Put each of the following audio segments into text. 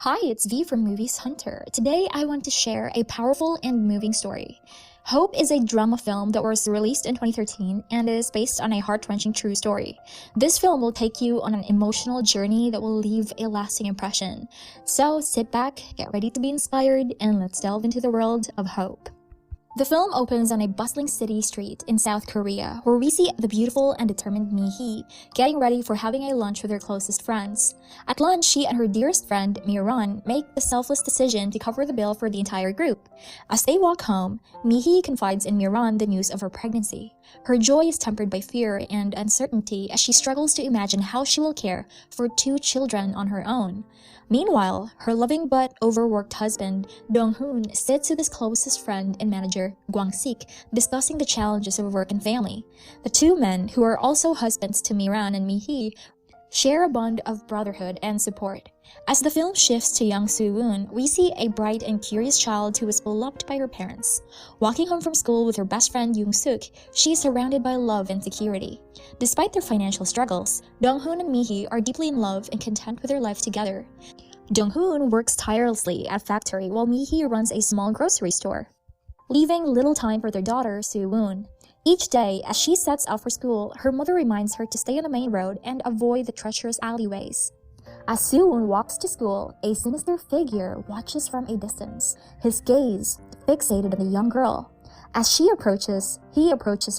Hi, it's V from Movies Hunter. Today I want to share a powerful and moving story. Hope is a drama film that was released in 2013 and is based on a heart-wrenching true story. This film will take you on an emotional journey that will leave a lasting impression. So sit back, get ready to be inspired, and let's delve into the world of hope. The film opens on a bustling city street in South Korea, where we see the beautiful and determined Mi-hee getting ready for having a lunch with her closest friends. At lunch, she and her dearest friend, Mi-ron, make the selfless decision to cover the bill for the entire group. As they walk home, Mi-hee confides in Mi-ron the news of her pregnancy. Her joy is tempered by fear and uncertainty as she struggles to imagine how she will care for two children on her own. Meanwhile, her loving but overworked husband, Dong-hoon, sits with his closest friend and manager, Gwang-sik, discussing the challenges of work and family. The two men, who are also husbands to Mi-ron and Mi-hee, share a bond of brotherhood and support. As the film shifts to young Soo-woon, we see a bright and curious child who is beloved by her parents. Walking home from school with her best friend Yoong-suk, she is surrounded by love and security. Despite their financial struggles, Dong-hoon and Mi-hee are deeply in love and content with their life together. Dong-hoon works tirelessly at a factory while Mi-hee runs a small grocery store, leaving little time for their daughter, Soo-woon. Each day, as she sets out for school, her mother reminds her to stay on the main road and avoid the treacherous alleyways. As Soo-woon walks to school, a sinister figure watches from a distance, his gaze fixated on the young girl. As he approaches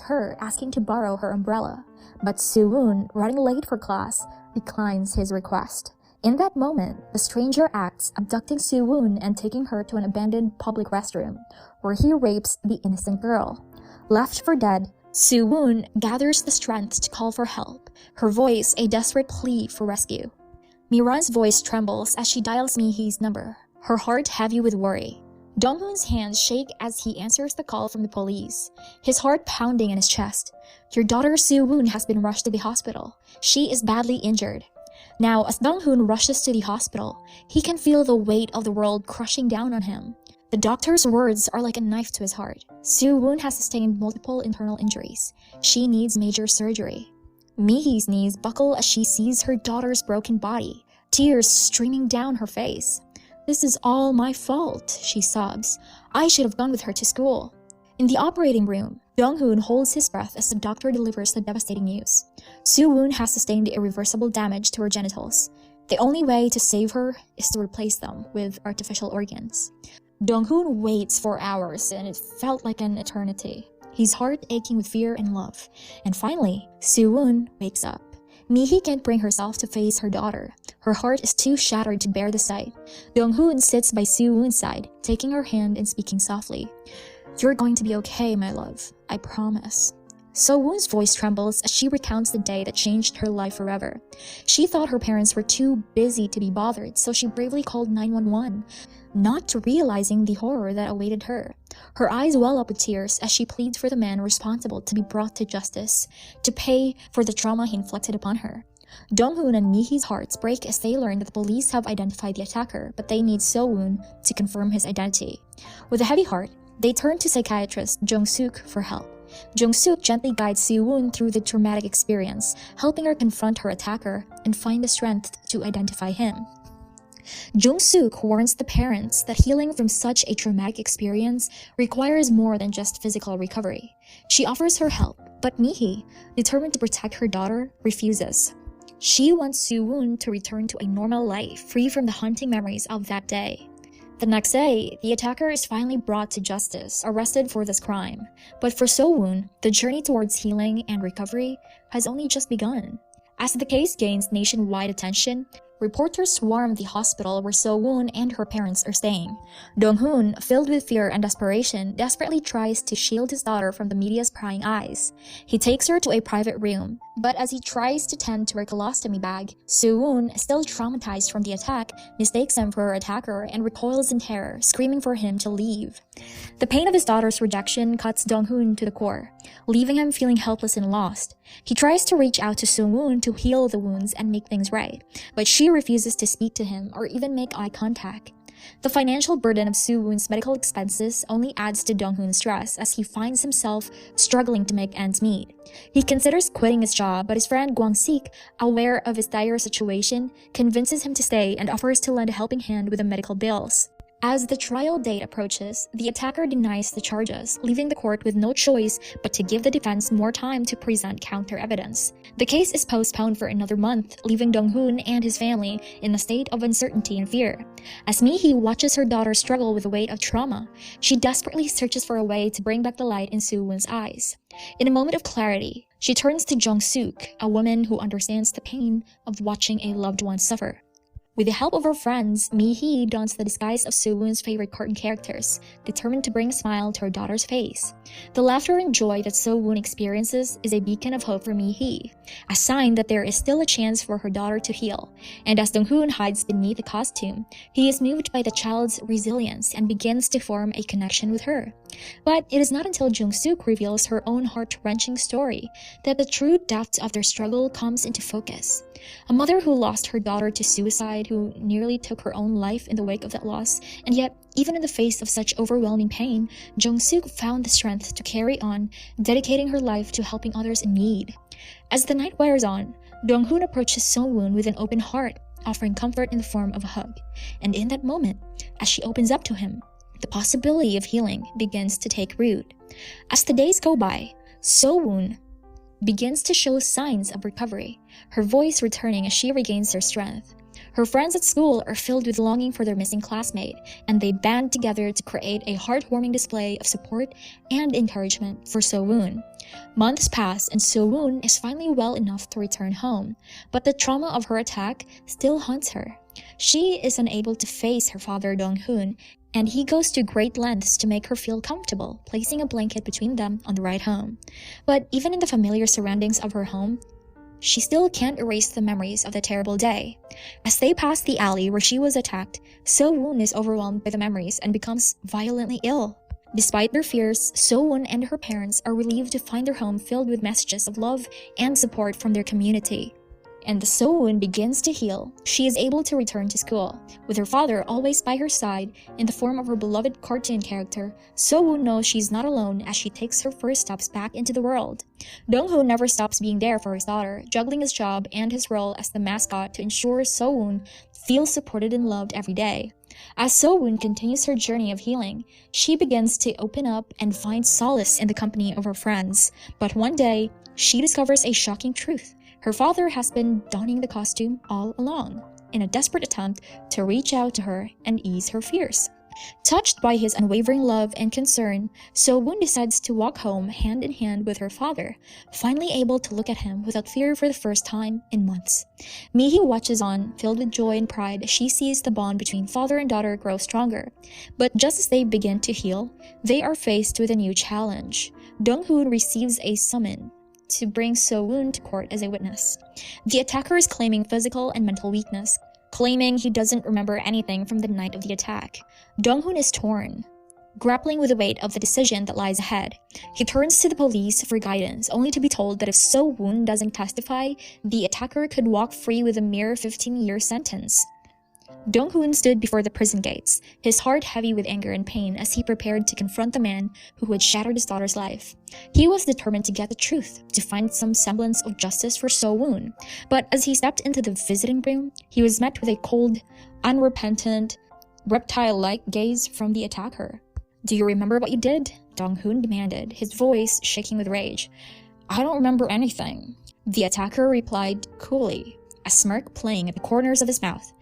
her, asking to borrow her umbrella. But Soo-woon, running late for class, declines his request. In that moment, the stranger acts, abducting Soo-woon and taking her to an abandoned public restroom, where he rapes the innocent girl. Left for dead, Soo-woon gathers the strength to call for help, her voice a desperate plea for rescue. Mi-ron's voice trembles as she dials Mi-hee's number, her heart heavy with worry. Dong-hoon's hands shake as he answers the call from the police, his heart pounding in his chest. Your daughter Soo-woon has been rushed to the hospital. She is badly injured. Now, as Dong-hoon rushes to the hospital, he can feel the weight of the world crushing down on him. The doctor's words are like a knife to his heart. Soo-woon has sustained multiple internal injuries. She needs major surgery. Mi-hee's knees buckle as she sees her daughter's broken body, tears streaming down her face. This is all my fault, she sobs. I should have gone with her to school. In the operating room, Dong-hoon holds his breath as the doctor delivers the devastating news. Soo-woon has sustained irreversible damage to her genitals. The only way to save her is to replace them with artificial organs. Dong-hoon waits for hours, and it felt like an eternity, his heart aching with fear and love. And finally, Soo-woon wakes up. Mi-hee can't bring herself to face her daughter. Her heart is too shattered to bear the sight. Dong-hoon sits by Soo-woon's side, taking her hand and speaking softly. You're going to be okay, my love. I promise. So-woon's voice trembles as she recounts the day that changed her life forever. She thought her parents were too busy to be bothered, so she bravely called 911, not realizing the horror that awaited her. Her eyes well up with tears as she pleads for the man responsible to be brought to justice, to pay for the trauma he inflicted upon her. Dong-hoon and Mi-hee's hearts break as they learn that the police have identified the attacker, but they need So-woon to confirm his identity. With a heavy heart, they turn to psychiatrist Jong-suk for help. Jong-suk gently guides Soo-woon through the traumatic experience, helping her confront her attacker and find the strength to identify him. Jong-suk warns the parents that healing from such a traumatic experience requires more than just physical recovery. She offers her help, but Mi-hee, determined to protect her daughter, refuses. She wants Soo-woon to return to a normal life, free from the haunting memories of that day. The next day, the attacker is finally brought to justice, arrested for this crime. But for So-woon, the journey towards healing and recovery has only just begun. As the case gains nationwide attention, reporters swarm the hospital where So-woon and her parents are staying. Dong-hoon, filled with fear and desperation, desperately tries to shield his daughter from the media's prying eyes. He takes her to a private room, but as he tries to tend to her colostomy bag, So-woon, still traumatized from the attack, mistakes him for her attacker and recoils in terror, screaming for him to leave. The pain of his daughter's rejection cuts Dong-hoon to the core, leaving him feeling helpless and lost. He tries to reach out to So-woon to heal the wounds and make things right, but she refuses to speak to him or even make eye contact. The financial burden of Soo-woon's medical expenses only adds to Dong-hoon's stress as he finds himself struggling to make ends meet. He considers quitting his job, but his friend Kwang-sik, aware of his dire situation, convinces him to stay and offers to lend a helping hand with the medical bills. As the trial date approaches, the attacker denies the charges, leaving the court with no choice but to give the defense more time to present counter evidence. The case is postponed for another month, leaving Dong-hoon and his family in a state of uncertainty and fear. As Mi-hee watches her daughter struggle with the weight of trauma, she desperately searches for a way to bring back the light in Soo-woon's eyes. In a moment of clarity, she turns to Jung-suk, a woman who understands the pain of watching a loved one suffer. With the help of her friends, Mi-hee dons the disguise of Soo-woon's favorite cartoon characters, determined to bring a smile to her daughter's face. The laughter and joy that Soo-woon experiences is a beacon of hope for Mi-hee, a sign that there is still a chance for her daughter to heal. And as Dong-hoon hides beneath the costume, he is moved by the child's resilience and begins to form a connection with her. But it is not until Jung-suk reveals her own heart-wrenching story that the true depth of their struggle comes into focus. A mother who lost her daughter to suicide, who nearly took her own life in the wake of that loss, and yet, even in the face of such overwhelming pain, Jung-suk found the strength to carry on, dedicating her life to helping others in need. As the night wears on, Dong-hoon approaches Soo-woon with an open heart, offering comfort in the form of a hug. And in that moment, as she opens up to him, the possibility of healing begins to take root. As the days go by, Soo-woon begins to show signs of recovery, her voice returning as she regains her strength. Her friends at school are filled with longing for their missing classmate, and they band together to create a heartwarming display of support and encouragement for Soo-woon. Months pass and Soo-woon is finally well enough to return home, but the trauma of her attack still haunts her. She is unable to face her father Dong-hoon, and he goes to great lengths to make her feel comfortable, placing a blanket between them on the ride home. But even in the familiar surroundings of her home, she still can't erase the memories of the terrible day. As they pass the alley where she was attacked, Soo-woon is overwhelmed by the memories and becomes violently ill. Despite their fears, Soo-woon and her parents are relieved to find their home filled with messages of love and support from their community. And as Soo-woon begins to heal, she is able to return to school. With her father always by her side in the form of her beloved cartoon character, Soo-woon knows she's not alone as she takes her first steps back into the world. Dong-hoon never stops being there for his daughter, juggling his job and his role as the mascot to ensure Soo-woon feels supported and loved every day. As Soo-woon continues her journey of healing, she begins to open up and find solace in the company of her friends. But one day, she discovers a shocking truth. Her father has been donning the costume all along, in a desperate attempt to reach out to her and ease her fears. Touched by his unwavering love and concern, Soo-woon decides to walk home hand in hand with her father, finally able to look at him without fear for the first time in months. Mi-hee watches on, filled with joy and pride as she sees the bond between father and daughter grow stronger. But just as they begin to heal, they are faced with a new challenge. Dong-hoon receives a summon to bring Soo-woon to court as a witness. The attacker is claiming physical and mental weakness, claiming he doesn't remember anything from the night of the attack. Dong-hoon is torn, grappling with the weight of the decision that lies ahead. He turns to the police for guidance, only to be told that if Soo-woon doesn't testify, the attacker could walk free with a mere 15-year sentence. Dong-hoon stood before the prison gates, his heart heavy with anger and pain as he prepared to confront the man who had shattered his daughter's life. He was determined to get the truth, to find some semblance of justice for Soo-woon. But as he stepped into the visiting room, he was met with a cold, unrepentant, reptile-like gaze from the attacker. "Do you remember what you did?" Dong-hoon demanded, his voice shaking with rage. "I don't remember anything," the attacker replied coolly, a smirk playing at the corners of his mouth.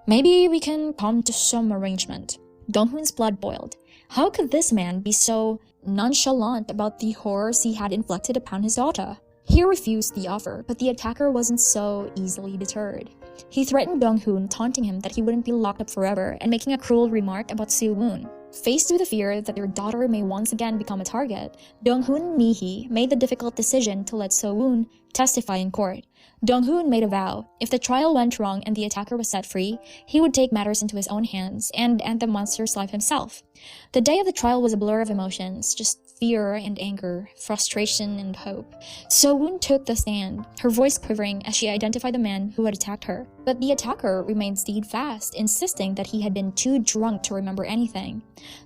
"Maybe we can come to some arrangement." Dong-hoon's blood boiled. How could this man be so nonchalant about the horrors he had inflicted upon his daughter? He refused the offer, but the attacker wasn't so easily deterred. He threatened Dong-hoon, taunting him that he wouldn't be locked up forever and making a cruel remark about Soo-woon. Faced with the fear that their daughter may once again become a target, Dong-hoon and Mi-hee made the difficult decision to let Soo-woon testify in court. Dong-hoon made a vow. If the trial went wrong and the attacker was set free, he would take matters into his own hands and end the monster's life himself. The day of the trial was a blur of emotions, just fear and anger, frustration and hope. So-woon took the stand, her voice quivering as she identified the man who had attacked her. But the attacker remained steadfast, insisting that he had been too drunk to remember anything.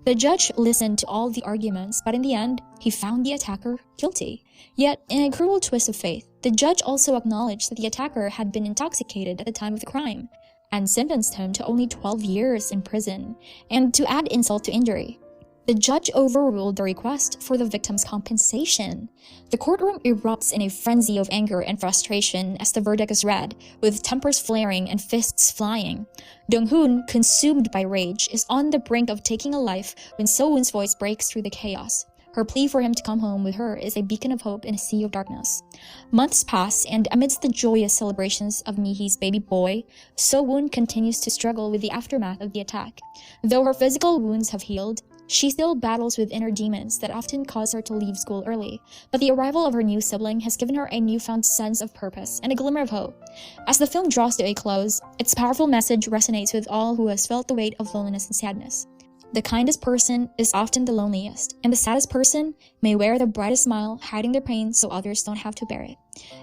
The judge listened to all the arguments, but in the end, he found the attacker guilty. Yet, in a cruel twist of fate, the judge also acknowledged that the attacker had been intoxicated at the time of the crime, and sentenced him to only 12 years in prison. And to add insult to injury, the judge overruled the request for the victim's compensation. The courtroom erupts in a frenzy of anger and frustration as the verdict is read, with tempers flaring and fists flying. Dong-hoon, consumed by rage, is on the brink of taking a life when So-woon's voice breaks through the chaos. Her plea for him to come home with her is a beacon of hope in a sea of darkness. Months pass, and amidst the joyous celebrations of Mihi's baby boy, So-woon continues to struggle with the aftermath of the attack. Though her physical wounds have healed, she still battles with inner demons that often cause her to leave school early, but the arrival of her new sibling has given her a newfound sense of purpose and a glimmer of hope. As the film draws to a close, its powerful message resonates with all who has felt the weight of loneliness and sadness. The kindest person is often the loneliest, and the saddest person may wear the brightest smile, hiding their pain so others don't have to bear it.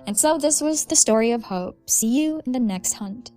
And so this was the story of hope. See you in the next hunt.